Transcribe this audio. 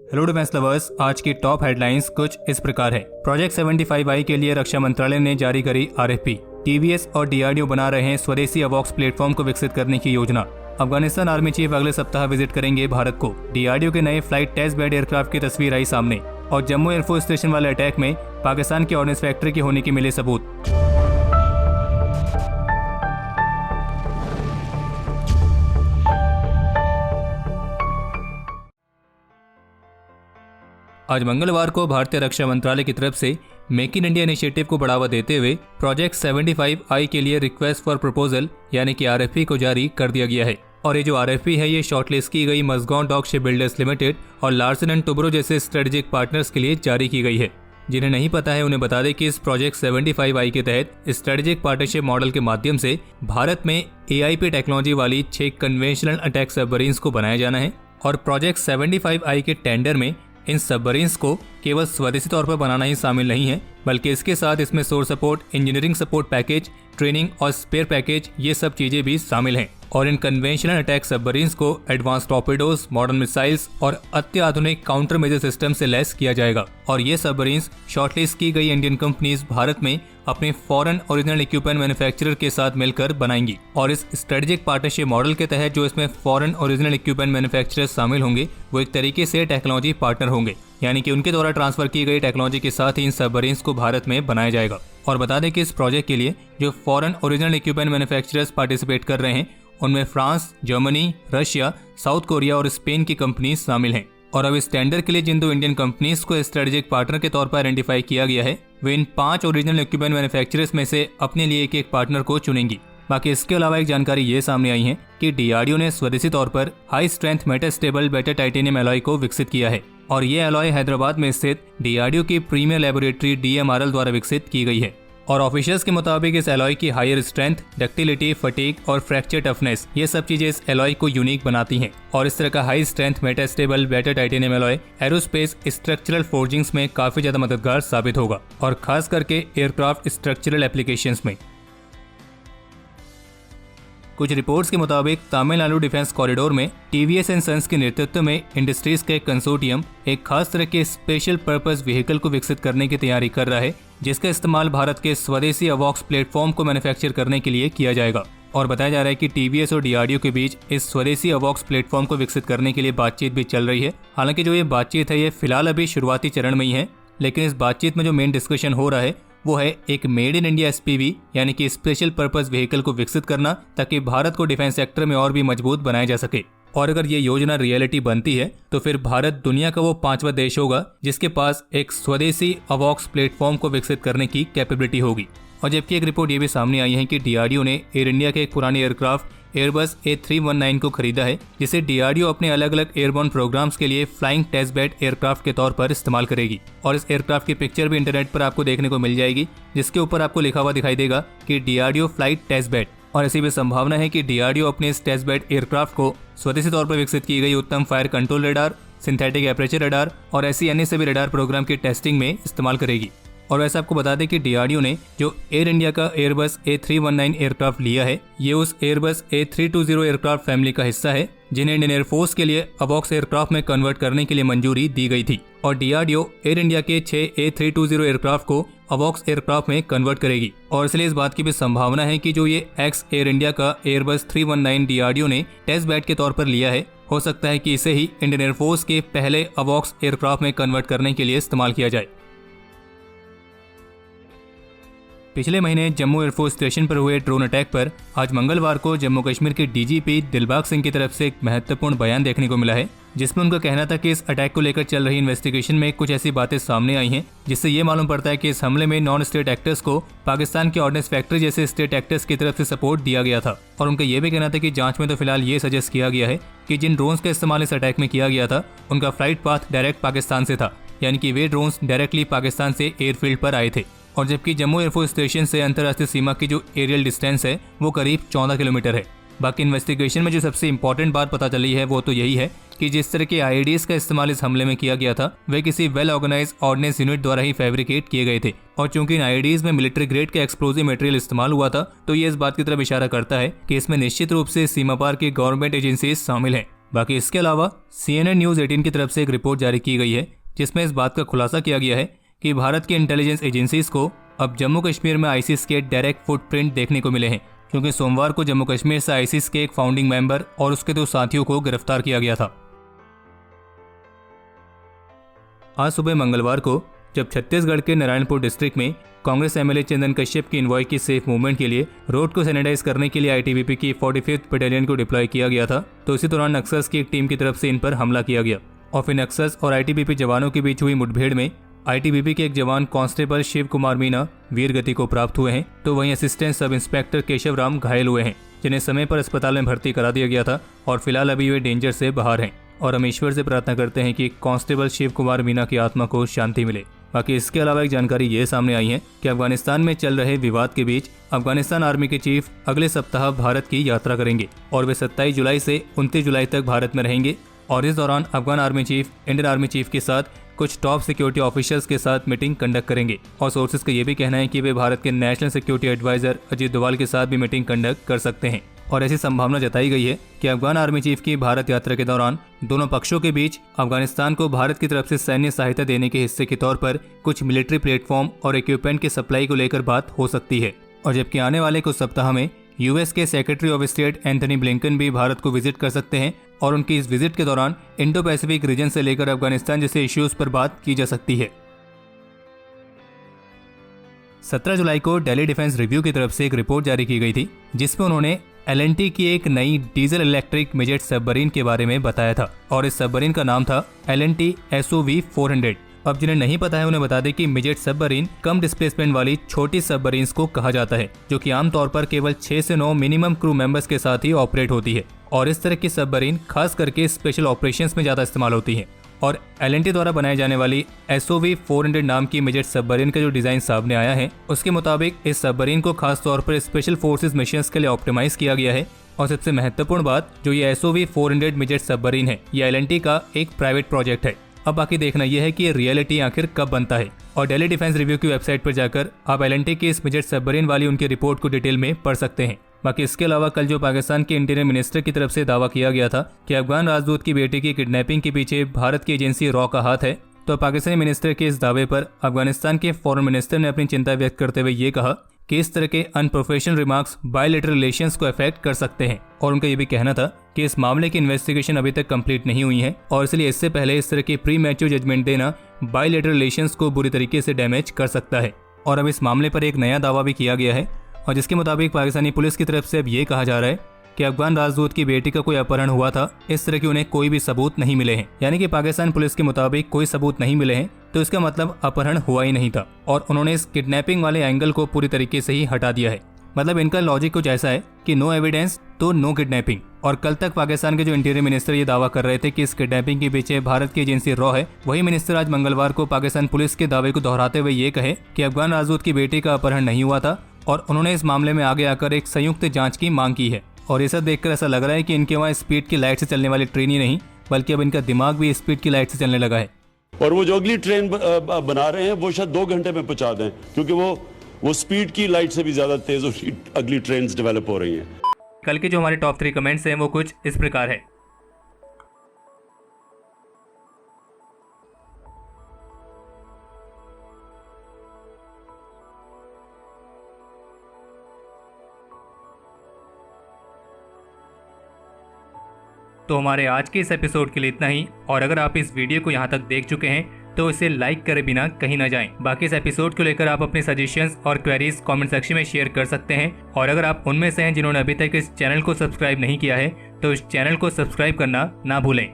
Hello defence lovers, आज की top headlines कुछ इस प्रकार है। प्रोजेक्ट 75I के लिए रक्षा मंत्रालय ने जारी करी RFP। टीवीएस और डीआरडीओ बना रहे हैं स्वदेशी अवॉक्स प्लेटफॉर्म को विकसित करने की योजना। अफगानिस्तान आर्मी चीफ अगले सप्ताह विजिट करेंगे भारत को। डीआरडीओ के नए फ्लाइट टेस्ट बेड एयरक्राफ्ट की तस्वीर आई सामने। और जम्मू एयरफोर्स स्टेशन वाले अटैक में पाकिस्तान की ऑर्डिनेंस फैक्ट्री के होने के मिले सबूत। आज मंगलवार को भारतीय रक्षा मंत्रालय की तरफ से मेक इन इंडिया इनिशिएटिव को बढ़ावा देते हुए प्रोजेक्ट 75I के लिए रिक्वेस्ट फॉर प्रपोजल यानी कि RFP को जारी कर दिया गया है। और ये जो RFP है ये शॉर्टलिस्ट की गई Mazagon dock shipbuilders limited और लार्सन एंड टुब्रो जैसे स्ट्रेटेजिक पार्टनर्स के लिए जारी की गई है। जिन्हें नहीं पता है उन्हें बता दें कि इस प्रोजेक्ट 75I के तहत स्ट्रेटेजिक पार्टनरशिप मॉडल के माध्यम से भारत में AIP टेक्नोलॉजी वाली 6 कन्वेंशनल अटैक सबमरीन्स को बनाया जाना है। और प्रोजेक्ट 75I के टेंडर में इन सबमरीन्स को केवल स्वदेशी तौर पर बनाना ही शामिल नहीं है, बल्कि इसके साथ इसमें source support, engineering support package, training और स्पेयर पैकेज ये सब चीजें भी शामिल हैं। और इन कन्वेंशनल अटैक सबमरीन्स को एडवांस टॉर्पेडोज, मॉडर्न मिसाइल्स और अत्याधुनिक काउंटर मेजर सिस्टम से लैस किया जाएगा। और ये सबमरीन्स शॉर्टलिस्ट की गई इंडियन कंपनीज भारत में अपने फॉरेन ओरिजिनल इक्विपमेंट मैन्युफैक्चरर के साथ मिलकर बनाएंगी। और इस स्ट्रेटेजिक पार्टनरशिप मॉडल के तहत जो इसमें फॉरेन ओरिजिनल इक्विपमेंट मैन्युफैक्चरर शामिल होंगे वो एक तरीके से टेक्नोलॉजी पार्टनर होंगे, यानी कि उनके द्वारा ट्रांसफर की गई टेक्नोलॉजी के साथ ही इन सबमरीन्स को भारत में बनाया जाएगा। और बता दें कि इस प्रोजेक्ट के लिए जो foreign original equipment manufacturers participate कर रहे हैं उनमें France, Germany, Russia, south Korea और स्पेन की कंपनीज शामिल हैं। और अब इस टेंडर के लिए जिन 2 इंडियन कंपनीज को स्ट्रेटेजिक पार्टनर के तौर पर आइडेंटिफाई किया गया है वे इन 5 ओरिजिनल इक्विपमेंट मैन्युफैक्चरर्स में से अपने लिए एक पार्टनर को चुनेंगी। बाकी इसके अलावा एक जानकारी ये सामने आई है कि डीआरडीओ ने स्वदेशी तौर पर high strength metal stable better titanium alloy को विकसित किया है। और ये एलॉय हैदराबाद में स्थित डीआरडीओ की प्रीमियर लेबोरेटरी DMRL द्वारा विकसित की गई है। और ऑफिशियल्स के मुताबिक इस एलॉय की हायर स्ट्रेंथ, डक्टिलिटी, फटीग और फ्रैक्चर टफनेस ये सब चीजें इस एलॉय को यूनिक बनाती हैं। और इस तरह का high strength metastable better titanium alloy aerospace structural forgings में काफी ज्यादा मददगार साबित होगा, और खास करके एयरक्राफ्ट स्ट्रक्चरल एप्लीकेशंस में। कुछ रिपोर्ट्स के मुताबिक तमिलनाडु डिफेंस कॉरिडोर में टीवीएस एंड सन्स के नेतृत्व में इंडस्ट्रीज का एक कंसोर्टियम एक खास तरह के स्पेशल पर्पस व्हीकल को विकसित करने की तैयारी कर रहा है, जिसका इस्तेमाल भारत के स्वदेशी अवॉक्स प्लेटफॉर्म को मैन्युफैक्चर करने के लिए किया जाएगा। और बताया जा रहा है कि टीवीएस और डीआरडीओ के बीच इस स्वदेशी अवॉक्स प्लेटफॉर्म को विकसित करने के लिए बातचीत भी चल रही है। हालांकि जो ये बातचीत है ये फिलहाल अभी शुरुआती चरण में ही है, लेकिन इस बातचीत में जो मेन डिस्कशन हो रहा है वो है एक मेड इन इंडिया SPV यानी कि स्पेशल पर्पस व्हीकल को विकसित करना, ताकि भारत को डिफेंस सेक्टर में और भी मजबूत बनाया जा सके। और अगर ये योजना रियलिटी बनती है तो फिर भारत दुनिया का वो 5वां देश होगा जिसके पास एक स्वदेशी अवॉक्स प्लेटफॉर्म को विकसित करने की कैपेबिलिटी होगी। और जबकि एक रिपोर्ट ये भी सामने आई है कि डीआरडीओ ने एयर इंडिया के एक पुराने एयरक्राफ्ट एयरबस A319 को खरीदा है, जिसे डीआरडीओ अपने अलग अलग एयरबोर्न प्रोग्राम्स के लिए फ्लाइंग टेस्ट बेड एयरक्राफ्ट के तौर पर इस्तेमाल करेगी। और इस एयरक्राफ्ट की पिक्चर भी इंटरनेट पर आपको देखने को मिल जाएगी, जिसके ऊपर आपको लिखा हुआ दिखाई देगा कि डीआरडीओ फ्लाइट टेस्ट बेड। और ऐसी भी संभावना है कि डीआरडीओ अपने इस टेस्ट बेड एयरक्राफ्ट को स्वदेशी तौर पर विकसित की गई उत्तम fire control radar, synthetic aperture radar और ऐसी अन्य सभी रडार प्रोग्राम की टेस्टिंग में इस्तेमाल करेगी। और वैसे आपको बता दें कि डीआरडीओ ने जो एयर इंडिया का एयरबस A319 एयरक्राफ्ट लिया है ये उस एयरबस A320 एयरक्राफ्ट फैमिली का हिस्सा है, जिन्हें इंडियन एयरफोर्स के लिए अवॉक्स एयरक्राफ्ट में कन्वर्ट करने के लिए मंजूरी दी गई थी। और डीआरडीओ एयर इंडिया के 6 A320 एयरक्राफ्ट को अवॉक्स एयरक्राफ्ट में कन्वर्ट करेगी। और इसलिए इस बात की भी संभावना है कि जो ये एक्स एयर इंडिया का एयरबस 319 डीआरडीओ ने टेस्ट बेड के तौर पर लिया है, हो सकता है कि इसे ही इंडियन एयरफोर्स के पहले अवॉक्स एयरक्राफ्ट में कन्वर्ट करने के लिए इस्तेमाल किया जाए। पिछले महीने जम्मू एयरफोर्स स्टेशन पर हुए ड्रोन अटैक पर आज मंगलवार को जम्मू कश्मीर के डीजीपी दिलबाग सिंह की तरफ से एक महत्वपूर्ण बयान देखने को मिला है, जिसमें उनका कहना था कि इस अटैक को लेकर चल रही इन्वेस्टिगेशन में कुछ ऐसी बातें सामने आई हैं जिससे ये मालूम पड़ता है कि इस हमले में नॉन स्टेट एक्टर्स को पाकिस्तान की ऑर्डिनेंस फैक्ट्री जैसे स्टेट एक्टर्स की तरफ से सपोर्ट दिया गया था। और उनका ये भी कहना था कि जांच में तो फिलहाल ये सजेस्ट किया गया है कि जिन ड्रोन्स का इस्तेमाल इस अटैक में किया गया था उनका फ्लाइट पाथ डायरेक्ट पाकिस्तान से था, यानी कि वे ड्रोन्स डायरेक्टली पाकिस्तान से एयरफील्ड पर आए थे। और जबकि जम्मू एयरफोर्स स्टेशन से अंतर्राष्ट्रीय सीमा की जो एरियल डिस्टेंस है वो करीब 14 किलोमीटर है। बाकी इन्वेस्टिगेशन में जो सबसे इंपॉर्टेंट बात पता चली है वो तो यही है कि जिस तरह के IEDs का इस्तेमाल इस हमले में किया गया था वे किसी वेल ऑर्गेनाइज ऑर्डिनेंस यूनिट द्वारा ही फैब्रिकेट किए गए थे। और चूंकि इन IEDs में मिलिट्री ग्रेड का एक्सप्लोजिव मटेरियल इस्तेमाल हुआ था तो ये इस बात की तरफ इशारा करता है कि इसमें निश्चित रूप से सीमा पार की गवर्नमेंट एजेंसीज शामिल हैं। बाकी इसके अलावा CNN न्यूज़ 18 की तरफ से एक रिपोर्ट जारी की गई है जिसमें इस बात का खुलासा किया गया है कि भारत की इंटेलिजेंस एजेंसीज को अब जम्मू कश्मीर में आईसिस के डायरेक्ट फुटप्रिंट देखने को मिले हैं, क्योंकि सोमवार को जम्मू कश्मीर से आईसिस के एक फाउंडिंग मेंबर और उसके 2 साथियों को गिरफ्तार किया गया था। आज सुबह मंगलवार को जब छत्तीसगढ़ के नारायणपुर डिस्ट्रिक्ट में कांग्रेस एमएलए चंदन कश्यप की इन्वॉय की सेफ मूवमेंट के लिए रोड को सैनिटाइज करने के लिए आईटीबीपी की 45th बटालियन को डिप्लॉय किया गया था, तो इसी दौरान नक्सल्स की एक टीम की तरफ से इन पर हमला किया गया और फिर नक्सल्स और आईटीबीपी जवानों के बीच हुई मुठभेड़ में आईटीबीपी के एक जवान कांस्टेबल शिव कुमार मीना वीर गति को प्राप्त हुए हैं, तो वहीं assistant sub inspector Keshav Ram घायल हुए हैं, जिन्हें समय पर अस्पताल में भर्ती करा दिया गया था और फिलहाल अभी वे डेंजर से बाहर हैं। और हम ईश्वर से प्रार्थना करते हैं कि कांस्टेबल शिव कुमार मीना की आत्मा को शांति मिले। बाकी इसके अलावा एक जानकारी ये सामने आई है कि अफगानिस्तान में चल रहे विवाद के बीच अफगानिस्तान आर्मी के चीफ अगले सप्ताह भारत की यात्रा करेंगे और वे 27 जुलाई से 29 जुलाई तक भारत में रहेंगे और इस दौरान Afghan army chief Indian army chief के साथ कुछ टॉप सिक्योरिटी ऑफिशियल्स के साथ मीटिंग कंडक्ट करेंगे और सोर्सेज का ये भी कहना है कि वे भारत के national security adviser Ajit Doval के साथ भी मीटिंग कंडक्ट कर सकते हैं। और ऐसी संभावना जताई गई है कि अफगान आर्मी चीफ की भारत यात्रा के दौरान दोनों पक्षों के बीच अफगानिस्तान को भारत की तरफ से सैन्य सहायता देने के हिस्से के तौर पर कुछ मिलिट्री प्लेटफॉर्म और इक्विपमेंट की सप्लाई को लेकर बात हो सकती है। और जबकि आने वाले कुछ सप्ताह में यूएस के secretary of state Anthony Blinken भी भारत को विजिट कर सकते हैं और उनकी इस विजिट के दौरान इंडो पैसिफिक रीजन से लेकर अफगानिस्तान जैसे इश्यूज पर बात की जा सकती है। 17 जुलाई को दिल्ली डिफेंस रिव्यू की तरफ से एक रिपोर्ट जारी की गई थी जिसमें उन्होंने एलएनटी की एक नई डीजल इलेक्ट्रिक मिजेट सबमरीन के बारे में बताया था और इस सबमरीन का नाम था एलएनटी SOV-400। अब जिन्हें नहीं पता है उन्हें बता दें कि मिजेट सबमरीन कम डिस्प्लेसमेंट वाली छोटी सबमरीन्स को कहा जाता है, जो कि आमतौर पर केवल 6 से 9 मिनिमम क्रू मेंबर्स के साथ ही ऑपरेट होती है और इस तरह की सबमरीन खास करके स्पेशल ऑपरेशंस में ज्यादा इस्तेमाल होती है। और एलएनटी द्वारा बनाए जाने वाली SOV-400 नाम की मिजेट सबमरीन का जो डिजाइन सामने आया है उसके मुताबिक इस सबमरीन को खास तौर पर स्पेशल फोर्सेस मिशंस के लिए ऑप्टिमाइज किया गया है। और सबसे महत्वपूर्ण बात, जो ये SOV-400 मिजेट सबमरीन है ये एलएनटी का एक प्राइवेट प्रोजेक्ट है। अब बाकी देखना यह है कि ये रियलिटी आखिर कब बनता है और दिल्ली डिफेंस रिव्यू की वेबसाइट पर जाकर आप एलएनटी की इस मिजेट सबमरीन वाली उनकी रिपोर्ट को डिटेल में पढ़ सकते हैं। बाकी इसके अलावा कल जो पाकिस्तान के इंटीरियर मिनिस्टर की तरफ से दावा किया गया था कि अफगान राजदूत की बेटी की किडनैपिंग के पीछे भारत की एजेंसी रॉ का हाथ है, तो पाकिस्तानी मिनिस्टर के इस दावे पर अफगानिस्तान के फॉरेन मिनिस्टर ने अपनी चिंता व्यक्त करते हुए ये कहा कि इस तरह के अनप्रोफेशनल रिमार्क्स बायलैटरल रिलेशंस को अफेक्ट कर सकते हैं। और उनका ये भी कहना था कि इस मामले की इन्वेस्टिगेशन अभी तक कंप्लीट नहीं हुई है और इसलिए इससे पहले इस तरह के प्री मैच्योर जजमेंट देना बायलैटरल रिलेशंस को बुरी तरीके से डैमेज कर सकता है। और अब इस मामले पर एक नया दावा भी किया गया है और जिसके मुताबिक पाकिस्तानी पुलिस की तरफ से अब ये कहा जा रहा है कि अफगान राजदूत की बेटी का कोई अपहरण हुआ था, इस तरह की उन्हें कोई भी सबूत नहीं मिले हैं। यानी कि पाकिस्तान पुलिस के मुताबिक कोई सबूत नहीं मिले हैं तो इसका मतलब अपहरण हुआ ही नहीं था और उन्होंने इस किडनैपिंग वाले एंगल को पूरी तरीके से ही हटा दिया है। मतलब इनका लॉजिक कुछ ऐसा है कि नो एविडेंस तो नो किडनैपिंग। और कल तक पाकिस्तान के जो इंटीरियर मिनिस्टर ये दावा कर रहे थे कि इस किडनैपिंग के पीछे भारत की एजेंसी रॉ है, वही मिनिस्टर आज मंगलवार को पाकिस्तान पुलिस के दावे को दोहराते हुए ये कहे कि अफगान राजदूत की बेटी का अपहरण नहीं हुआ था और उन्होंने इस मामले में आगे आकर एक संयुक्त जांच की मांग की है। और ये सब देखकर ऐसा लग रहा है कि इनके वहाँ स्पीड की लाइट से चलने वाली ट्रेन ही नहीं बल्कि अब इनका दिमाग भी स्पीड की लाइट से चलने लगा है। और वो जो अगली ट्रेन बना रहे हैं वो शायद 2 घंटे में पहुंचा दें, क्योंकि वो स्पीड की लाइट से भी ज्यादा तेज अगली ट्रेन डेवलप हो रही हैं। कल के जो हमारे टॉप 3 कमेंट्स हैं वो कुछ इस प्रकार है। तो हमारे आज के इस एपिसोड के लिए इतना ही और अगर आप इस वीडियो को यहाँ तक देख चुके हैं तो इसे लाइक करे बिना कहीं ना जाएं। बाकी इस एपिसोड को लेकर आप अपने सजेशंस और क्वेरीज कमेंट सेक्शन में शेयर कर सकते हैं और अगर आप उनमें से हैं जिन्होंने अभी तक इस चैनल को सब्सक्राइब नहीं किया है तो इस चैनल को सब्सक्राइब करना ना भूलें।